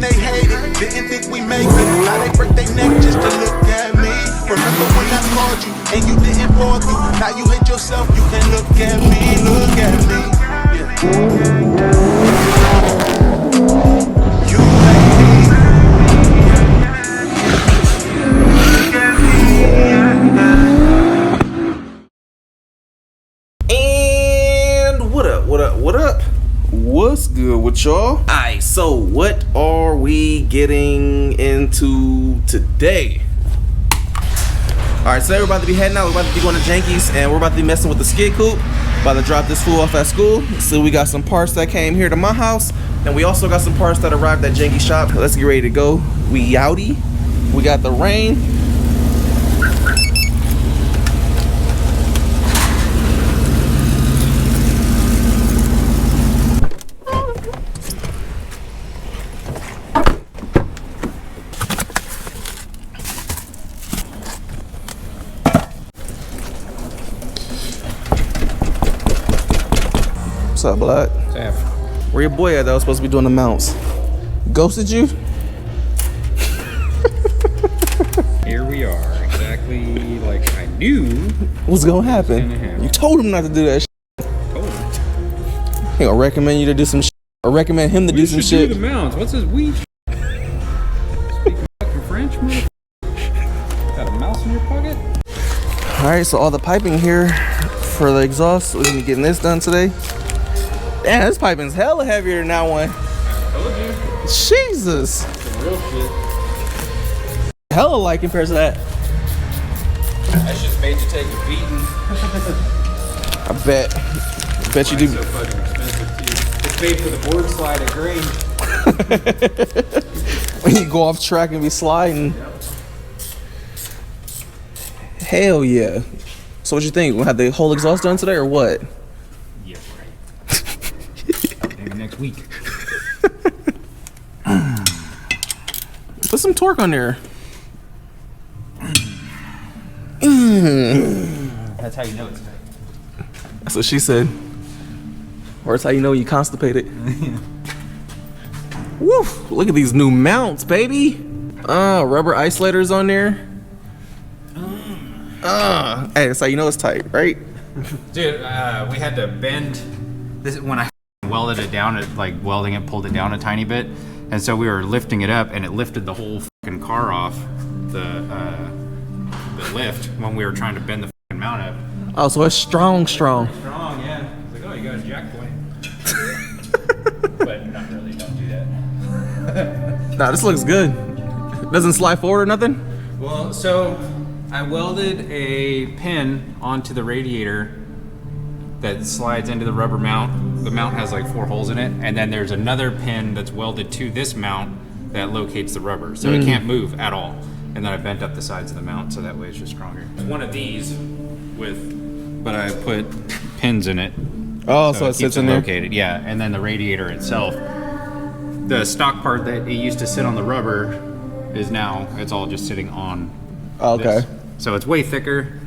they hated, didn't think we make it. Now they break their neck just to look at me. Remember when I called you and you didn't fall through? Now you hate yourself, you can look at me, look at me. You like me. And what up? What's good with y'all? Alright, so what are we getting into today? Alright, so we're about to be heading out. We're about to be going to Janky's and we're about to be messing with the skid coupe. About to drop this fool off at school. So we got some parts that came here to my house, and we also got some parts that arrived at Janky's shop. Let's get ready to go. We outie. We got the rain. What's up, blood? Where your boy at that was supposed to be doing the mounts? Ghosted you? Here we are, exactly like I knew. What's gonna happen? You told him not to do that shit. Told him. He gonna recommend you to do some shit, or recommend him to do some shit. Do the mounts. What's his weed? Speaking fucking French, man. Got a mouse in your pocket? Alright, so all the piping here for the exhaust. We're gonna be getting this done today. Damn, this piping's hella heavier than that one. I told you. Jesus. Some real shit. Hella light compared to that. That's just made to take a beating. I bet you do. So fucking expensive too. It's made for the board slide at Grange. When you go off track and be sliding. Yep. Hell yeah. So what you think? We'll have the whole exhaust done today or what? Yeah, right. Maybe next week. Put some torque on there. That's how you know it's tight. That's what she said. Or it's how you know you constipated. Woof! Look at these new mounts, baby. Rubber isolators on there. Hey, that's how you know it's tight, right? Dude, we had to bend this when I welded it down. Welding it pulled it down a tiny bit, and so we were lifting it up, and it lifted the whole fucking car off the lift when we were trying to bend the fucking mount up. Oh, so it's strong. Strong, yeah. I was like, oh, you got a jack point. But not really. Don't do that. Nah, this looks good. Doesn't slide forward or nothing. Well, so I welded a pin onto the radiator that slides into the rubber mount. The mount has like 4 holes in it, and then there's another pin that's welded to this mount that locates the rubber, so it can't move at all. And then I bent up the sides of the mount so that way it's just stronger. One of these but I put pins in it. Oh, so it sits in there. Located, yeah. And then the radiator itself, the stock part that it used to sit on the rubber is now it's all just sitting on. Okay. This. So it's way thicker.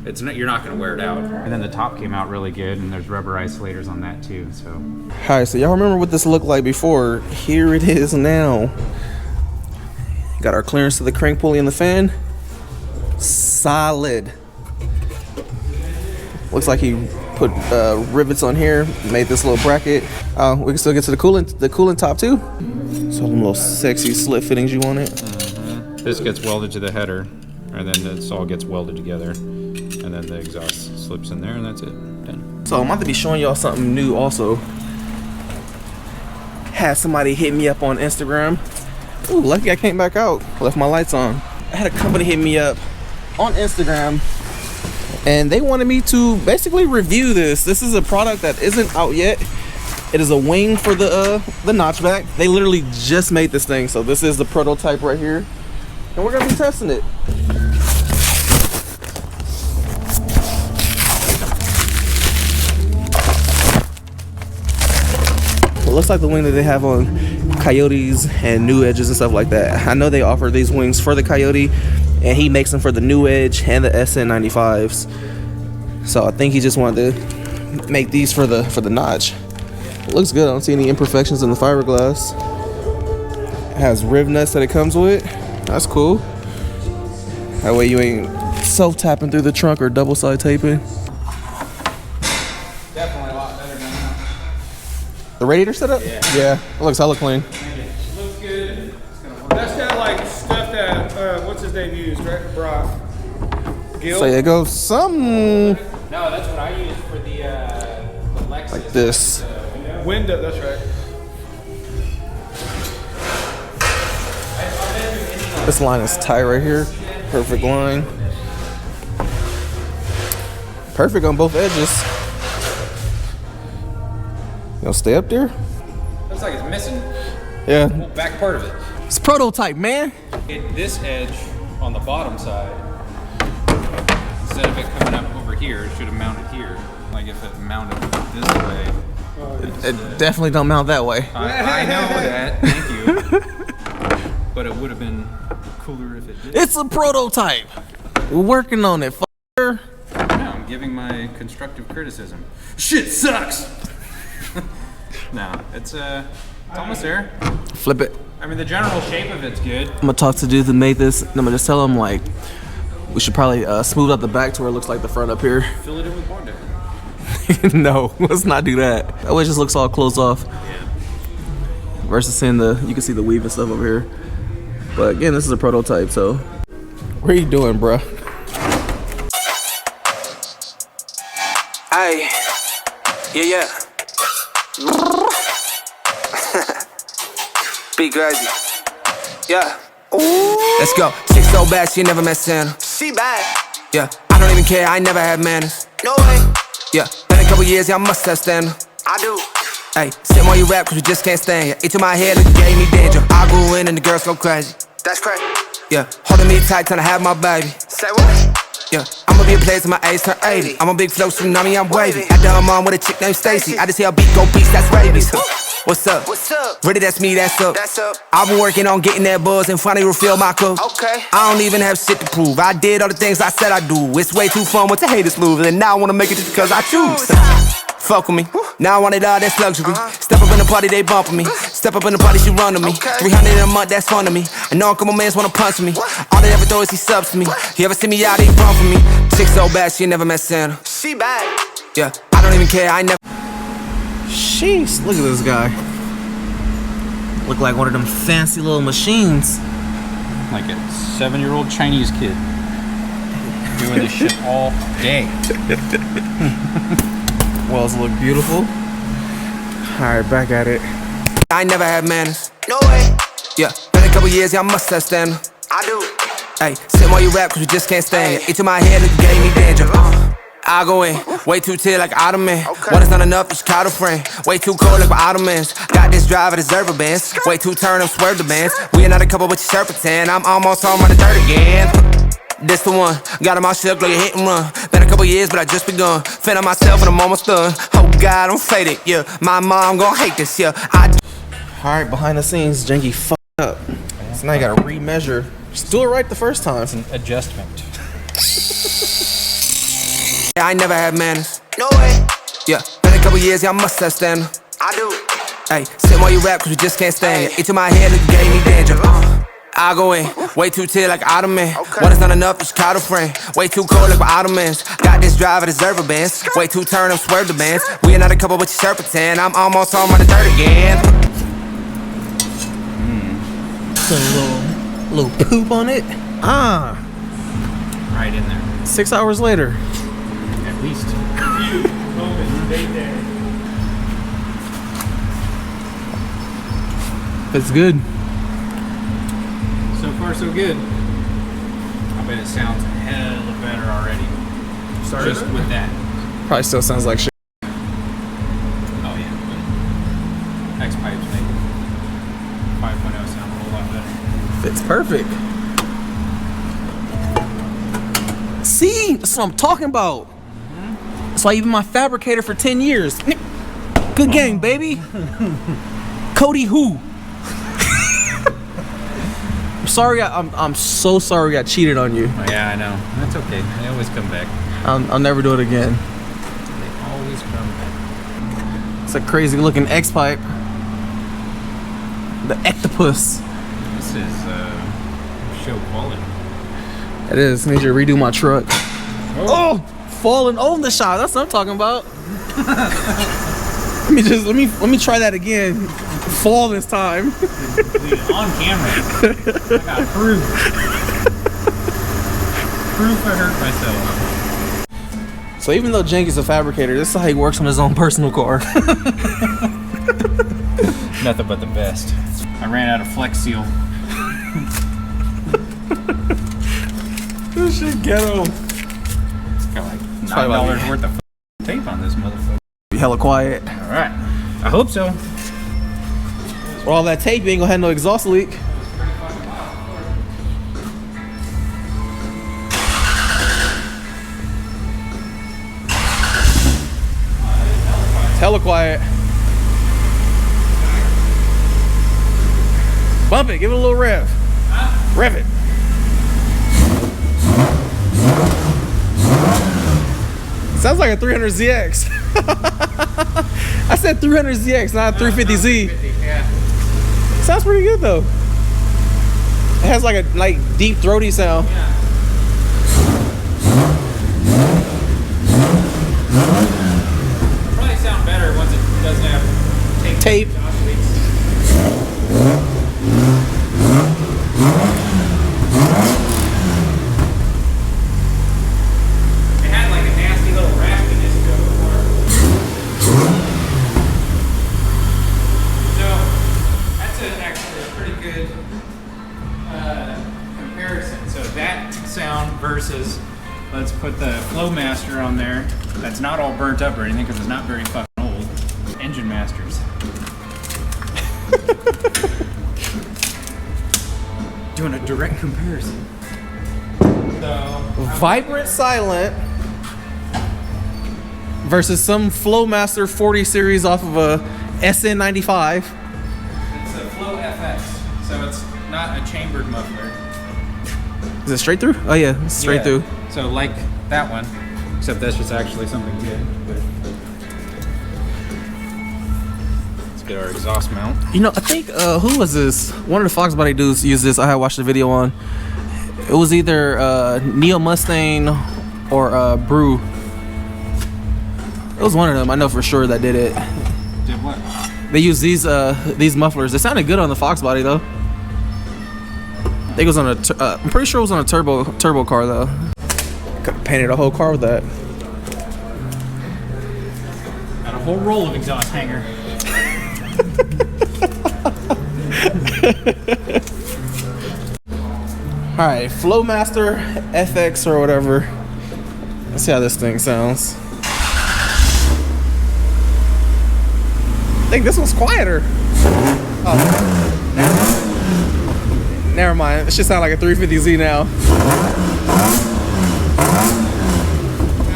You're not going to wear it out. And then the top came out really good, and there's rubber isolators on that too. So. All right, so y'all remember what this looked like before? Here it is now. Got our clearance to the crank pulley and the fan. Solid. Looks like he put rivets on here, made this little bracket. We can still get to the coolant top too. So them little sexy slip fittings you want it. This gets welded to the header, and then this all gets welded together, and then the exhaust slips in there, and that's it. Done. So I'm about to be showing y'all something new also. Had somebody hit me up on Instagram. Ooh, lucky I came back out. Left my lights on. I had a company hit me up on Instagram, and they wanted me to basically review this. This is a product that isn't out yet. It is a wing for the notchback. They literally just made this thing, so this is the prototype right here, and we're gonna be testing it. It looks like the wing that they have on Coyotes and New Edges and stuff like that. I know they offer these wings for the Coyote, and he makes them for the New Edge and the SN95s. So I think he just wanted to make these for the notch. It looks good. I don't see any imperfections in the fiberglass. It has riv nuts that it comes with. That's cool. That way you ain't self-tapping through the trunk or double side taping. Definitely a lot better than that. The radiator setup? Yeah. It looks hella clean. Looks good. That's that like stuff that what's his name used, right? Brock. Gil. So it goes something No, that's what I use for the Lexus. like this. Window. That's right. This line is tight right here. Perfect line. Perfect on both edges. You gonna stay up there? Looks like it's missing Yeah. the whole back part of it. It's prototype, man. This edge on the bottom side, instead of it coming up over here, it should have mounted here. Like if it mounted this way. It definitely don't mount that way. I know that. Thank you. But it would have been cooler if it did. It's a prototype. We're working on it. F***er. No, I'm giving my constructive criticism. Shit sucks. No, it's almost there. Flip it. I mean, the general shape of it's good. I'm gonna talk to dude that made this, and I'm gonna just tell him like we should probably smooth out the back to where it looks like the front up here. Fill it in with Bondo. No, let's not do that. That way it just looks all closed off. Yeah. Versus seeing you can see the weave and stuff over here. But again, this is a prototype, so. What are you doing, bruh? Hey, yeah. Be crazy. Yeah. Ooh. Let's go. Chick so bad, she never met Santa. She bad. Yeah. I don't even care, I never had manners. No way. Yeah. Been a couple years, yeah, I must have standard. I do. Hey, sit while you rap, cause you just can't stand ya. Each of my head, it gave me danger. I grew in and the girls go crazy. That's crazy. Yeah. Holding me tight, trying to have my baby. Say what? Yeah, I'ma be a player till my age turn 80. I'm a big flow tsunami, I'm wavy. After I'm on with a chick named Stacy. I just hear a beat go beast, that's rabies. What's up? What's up? Really, that's me, that's up. That's up. I've been working on getting that buzz and finally refill my cup. Okay. I don't even have shit to prove. I did all the things I said I do. It's way too fun with the haters move. And now I wanna make it just because I choose. Fuck with me. Now I want it all, that's luxury. Step up in the party, they bumpin' me. Step up in the party, she run to me. 300 a month, that's fun to me. I know a couple mans wanna punch me. All they ever throw is he subs to me. You ever see me out, they run for me. Chick so bad, she never met Santa. She bad. Yeah, I don't even care, I never. Jeez, look at this guy. Look like one of them fancy little machines. Like a 7-year-old Chinese kid. Doing this shit all day. Walls look beautiful. Alright, back at it. I never had manners. No way. Yeah, been a couple years, yeah, I must have standard. I do. Hey, sit while you rap, cause you just can't stand it. Each of my head, it gave me danger. I go in, way too tight like Ottoman. When it's not enough, it's caught a friend. Way too cold like my Ottomans. Got this drive, I deserve a Benz. Way too turn, I'm swerve the bands. We are not a couple, but you serpentine. I'm almost home on the dirt again. This the one, got him all shook like a hit and run. Been a couple years, but I just begun. Fend on myself and I'm almost done. Oh God, I'm faded, yeah. My mom gon' hate this, yeah. Alright, behind the scenes, Janky fucked up. So now you gotta remeasure. Just do it right the first time. It's an adjustment. I never had manners. No way. Yeah, been a couple years, yeah, I must have standard. I do. Hey, sit while you rap, cause you just can't stand it. Each of my head, it gave me danger. I go in, way too tight like Ottoman. When it's not enough, it's caught a friend. Way too cold like my Ottomans. Got this drive, I deserve a Benz. Way too turn, I'm swerve the bands. We are not a couple, but you serpentine. I'm almost home on the dirt again. Put a little poop on it. Right in there. 6 hours later. At least. It's good. So far, so good. I bet it sounds hella better already. Just with that. Probably still sounds like shit. Oh yeah, but X-Pipes make 5.0 sound a whole lot better. It's perfect. See, that's what I'm talking about. That's why you've been my fabricator for 10 years. Good game, baby. Cody who? I'm sorry, I'm so sorry I cheated on you. Oh, yeah, I know. That's okay. They always come back. I'll never do it again. They always come back. It's a crazy looking X-pipe. The octopus. show quality. It is. Need you to redo my truck. Oh, falling on the shot. That's what I'm talking about. let me try that again. Fall this time. On camera. I got proof. Proof I hurt myself. So even though Jankie's a fabricator, this is how he works on his own personal car. Nothing but the best. I ran out of Flex Seal. This shit ghetto. Got like $9 worth of tape on this motherfucker. Be hella quiet. All right. I hope so. With all that tape, you ain't gonna have no exhaust leak. It's hella quiet. Bump it, give it a little rev. Rev it. Sounds like a 300ZX. I said 300ZX, not a 350Z. Yeah. Sounds pretty good though. It has like a deep throaty sound. Yeah. It'll probably sound better once it doesn't have tape. It had like a nasty little raspiness to it before. So that's actually a pretty good comparison. So that sound versus, let's put the Flowmaster on there. That's not all burnt up or anything because it's not very fucking old. Engine Masters. Doing a direct comparison. So Vibrant Silent versus some Flowmaster 40 series off of a SN95. it's a Flow FX, so it's not a chambered muffler. Is it straight through? Oh yeah, it's straight through. So like that one, except that's just actually something good. But let's get our exhaust mount. You know, I think who was this? One of the Fox Body dudes used this. I had watched the video on. It was either Neo Mustang or Brew. It was one of them. I know for sure that did it. Did what? They used these mufflers. They sounded good on the Fox Body though. I think it was on a. I'm pretty sure it was on a turbo car though. Could have painted a whole car with that. Got a whole roll of exhaust hanger. All right, Flowmaster FX or whatever. Let's see how this thing sounds. I think this one's quieter. Oh, never mind. It should sound like a 350Z now. Now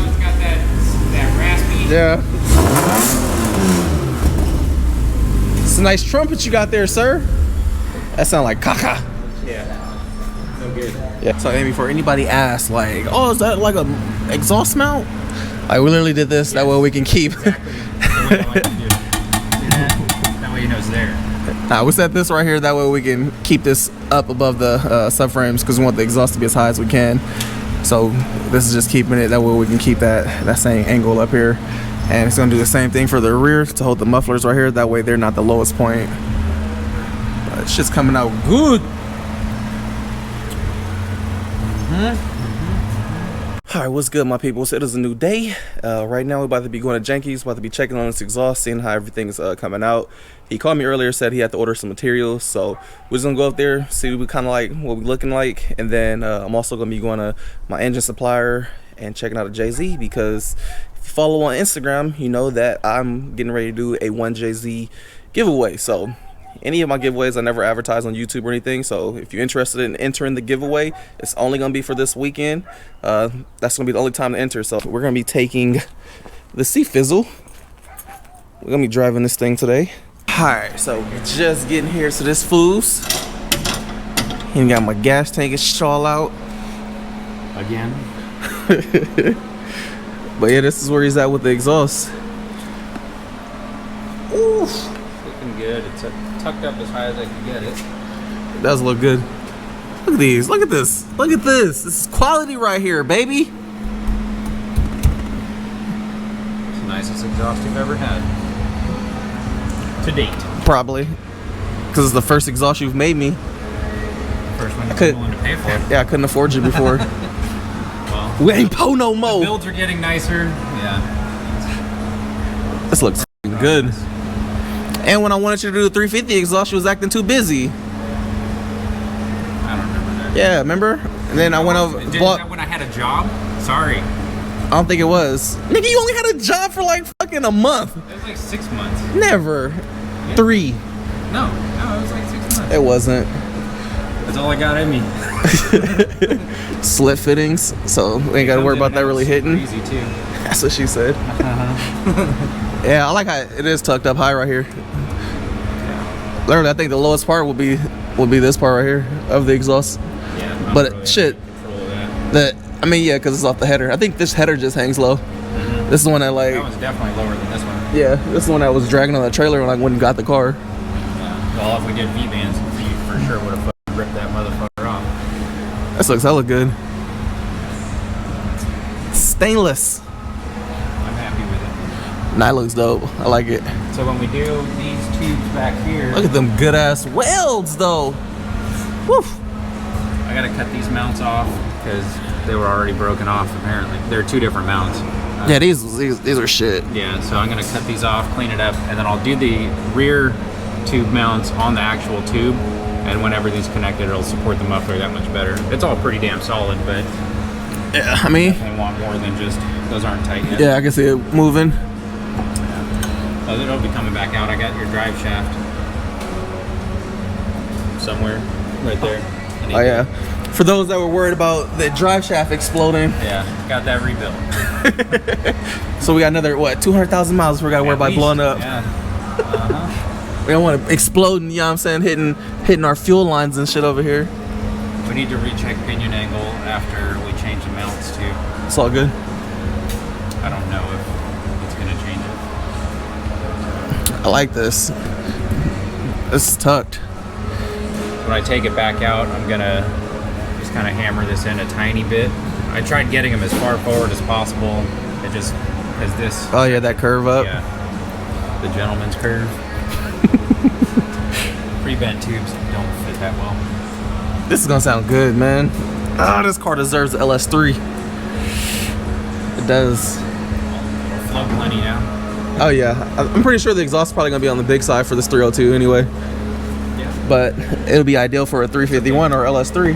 it's got that raspy. Yeah. It's a nice trumpet you got there, sir. That sound like caca. Yeah. No good. Yeah. So, Amy, for anybody asks, like, oh, is that like a exhaust mount? Like, we literally did this. That way we can keep. Exactly. The way I like to do it. See that? That way you know it's there. Nah, we set this right here. That way we can keep this up above the subframes because we want the exhaust to be as high as we can. So this is just keeping it. That way we can keep that same angle up here. And it's gonna do the same thing for the rear to hold the mufflers right here. That way they're not the lowest point. But it's just coming out good. All right, what's good, my people? So it is a new day. Right now we're about to be going to Jankie's, about to be checking on this exhaust, seeing how everything's coming out. He called me earlier, said he had to order some materials, so we're just gonna go up there, see what we kind of like, what we looking like, and then I'm also gonna be going to my engine supplier and checking out a JZ, because if you follow on Instagram, you know that I'm getting ready to do a 1JZ giveaway. So any of my giveaways I never advertise on YouTube or anything, so if you're interested in entering the giveaway, it's only gonna be for this weekend. That's gonna be the only time to enter. So we're gonna be taking the Sea Fizzle. We're gonna be driving this thing today. All right, so just getting here to this fool's. Even got my gas tank and shit all out Again. but yeah, this is where he's at with the exhaust. Oof. Looking good. It's tucked up as high as I can get it. It does look good. Look at these. Look at this. Look at this. This is quality right here, baby. It's the nicest exhaust you've ever had. To date. Probably. Because it's the first exhaust you've made me. First one you're willing to pay for. Yeah, I couldn't afford you before. Well, We ain't po no mo. builds are getting nicer. Yeah. This looks good. And when I wanted you to do the 350 exhaust, you was acting too busy. I don't remember that. Yeah, remember? And then I went over. Did Bought, that when I had a job? Sorry. I don't think it was. Nigga, you only had a job for like fucking a month. It was like 6 months. Never. 3. No, it was like 6 months. It wasn't. That's all I got in me. Slit fittings, so we ain't gotta worry about that really hitting. Easy too. That's what she said. Yeah, I like how it is tucked up high right here. Literally, I think the lowest part will be this part right here of the exhaust. Yeah. But really shit, control of that. that I mean, yeah, because it's off the header. I think this header just hangs low. This is the one that like, That one's definitely lower than this one. yeah, this is the one that was dragging on the trailer when I went and got the car. Yeah. Well, if we did V-bands, you for sure would have ripped that motherfucker off. This looks hella good. Stainless. I'm happy with it. That looks dope. I like it. So when we do these tubes back here, Look at them good ass welds though. Woo. I gotta cut these mounts off because they were already broken off. Apparently, they're 2 different mounts. Yeah, these are shit. Yeah, so I'm gonna cut these off, clean it up, and then I'll do the rear tube mounts on the actual tube. And whenever these connected, it'll support the muffler that much better. It's all pretty damn solid, but Yeah, I mean, I want more than just those aren't tight yet. yeah, I can see it moving. Oh, it'll be coming back out. I got your drive shaft somewhere right there. Oh yeah. For those that were worried about the drive shaft exploding, Yeah, got that rebuilt. so we got another 200,000 miles we gotta worry about blowing up. Yeah. We don't want to explode, you know what I'm saying, hitting our fuel lines and shit over here. We need to recheck pinion angle after we change the mounts too. It's all good. I don't know if it's gonna change it. I like this. This is tucked. When I take it back out, I'm gonna just kind of hammer this in a tiny bit. I tried getting them as far forward as possible. It just, because this, Oh yeah, that curve up. yeah, the gentleman's curve. Pre-bent tubes don't fit that well. This is gonna sound good, man. Oh, this car deserves the LS3. It does. It'll flow plenty now. Oh yeah, I'm pretty sure the exhaust is probably gonna be on the big side for this 302 anyway. Yeah. But it'll be ideal for a 351 or LS3.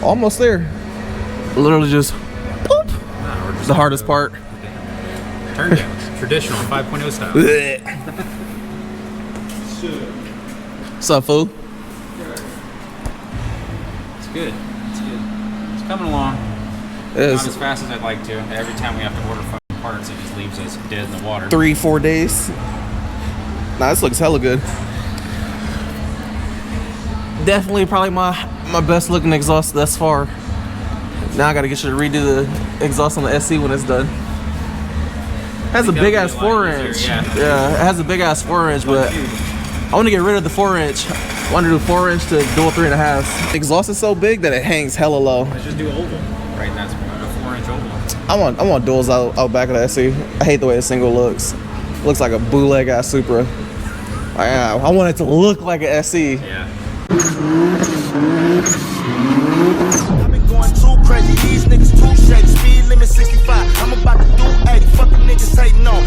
Almost there. Literally just boop. We're just The hardest part. Turn downs. Traditional 5.0 style. What's up, fool? It's good. It's good. It's coming along. It Not as is fast as I'd like to. Every time we have to order fucking parts, it just leaves us dead in the water. 3-4 days. Nah, this looks hella good. Definitely probably my best looking exhaust thus far. Now I gotta get you to redo the exhaust on the SC when it's done. It has a big ass 4-inch. Yeah. Yeah, it has a big ass 4-inch, but I want to get rid of the 4-inch. I want to do 4-inch to dual 3.5. The exhaust is so big that it hangs hella low. Let's just do oval. Right, and that's a 4-inch oval. I want duals out back of the SC. I hate the way a single looks. It looks like a bootleg ass Supra. I want it to look like an SC. Yeah. I've been going too crazy, these niggas too shady. Speed limit 65, I'm about to do 80. Fuck them niggas hating on.